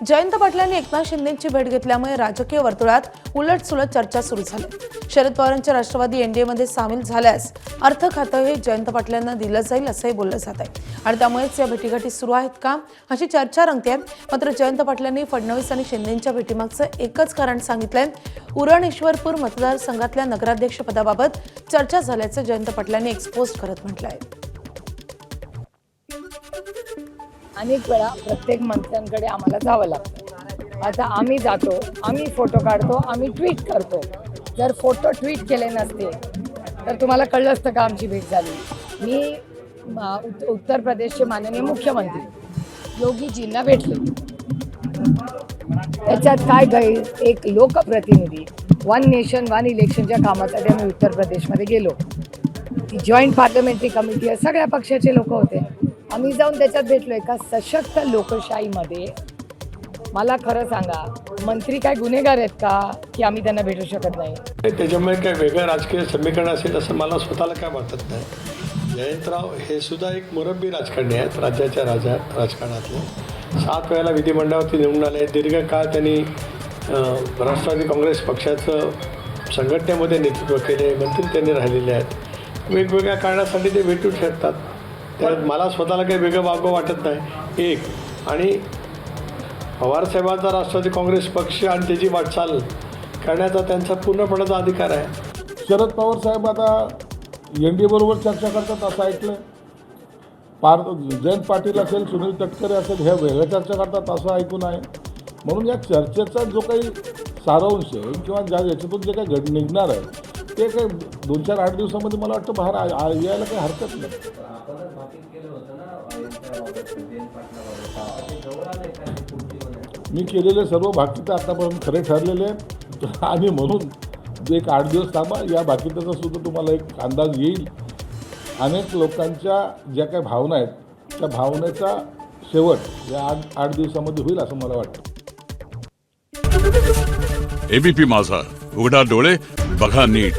जयंत पाटलांनी एकनाथ शिंदेंची भेट घेतल्यामुळे राजकीय वर्तुळात उलटसुलट चर्चा सुरू झाली। शरद पवारांच्या राष्ट्रवादी एनडीएमध्ये सामील झाल्यास अर्थ खातं हे जयंत पाटलांना दिलं जाईल असंही बोललं जात आहे आणि त्यामुळेच या भेटीगाठी सुरू आहेत का अशी चर्चा रंगते। मात्र जयंत पाटलांनी फडणवीस आणि शिंदेंच्या भेटीमागचं एकच कारण सांगितलंय। उरण ईश्वरपूर मतदारसंघातल्या नगराध्यक्ष पदाबाबत चर्चा झाल्याचं जयंत पाटलांनी एक्सपोज करत म्हटलंय। अनेक वेळा प्रत्येक मंत्र्यांकडे आम्हाला जावं लागतं। आता आम्ही जातो, आम्ही फोटो काढतो, आम्ही ट्विट करतो। जर फोटो ट्विट केले नसते तर तुम्हाला कळलं असतं का आमची भेट झाली। मी उत्तर प्रदेशचे माननीय मुख्यमंत्री योगीजींना भेटले। त्याच्यात काय गैर, एक लोकप्रतिनिधी वन नेशन वन इलेक्शनच्या कामासाठी आम्ही उत्तर प्रदेशमध्ये गेलो। ती जॉईंट पार्लमेंटरी कमिटी आहे, सगळ्या पक्षाचे लोक होते। आम्ही जाऊन त्याच्यात भेटलो। एका सशक्त लोकशाहीमध्ये मला खरं सांगा, मंत्री काय गुन्हेगार आहेत का की आम्ही त्यांना भेटू शकत नाही? त्याच्यामुळे काय वेगळं राजकीय समीकरण असेल असं मला स्वतःला काय वाटत नाही। जयंतराव हे सुद्धा एक मुरब्बी राजकारणी आहेत, राज्याच्या राजकारणातले 7 वेळेला विधिमंडळावरती निवडून आले। दीर्घकाळ त्यांनी राष्ट्रवादी काँग्रेस पक्षाचं संघटनेमध्ये नेतृत्व केले, मंत्री त्यांनी राहिलेले आहेत। वेगवेगळ्या कारणासाठी ते भेटू शकतात, त्यात मला स्वतःला काही वेगळं वागवं वाटत नाही। एक आणि पवारसाहेबांचा राष्ट्रवादी काँग्रेस पक्ष आणि त्याची वाटचाल करण्याचा त्यांचा पूर्णपणाचा अधिकार आहे। शरद पवार साहेब आता एनडीए बरोबर चर्चा करतात असं ऐकलं। जयंत पाटील असेल, सुनील तटकरे असेल, हे वेगळ्या चर्चा करतात असं ऐकून आहे। म्हणून या चर्चेचा जो काही सारांश आहे किंवा याच्यातून जे काही निघणार आहे ते काही 2-4-8 दिवसामध्ये मला वाटतं बाहेर यायला काही हरकत नाही। मी केलेले सर्व भाकीतं आतापर्यंत खरे ठरलेले आहेत आणि म्हणून एक 8 दिवस थांबा, या भाकीताचा सुद्धा तुम्हाला एक अंदाज येईल। अनेक लोकांच्या ज्या काही भावना आहेत त्या भावनेचा शेवट या 8 दिवसामध्ये होईल असं मला वाटतं। एबीपी माझा, उघडा डोळे बघा नीट।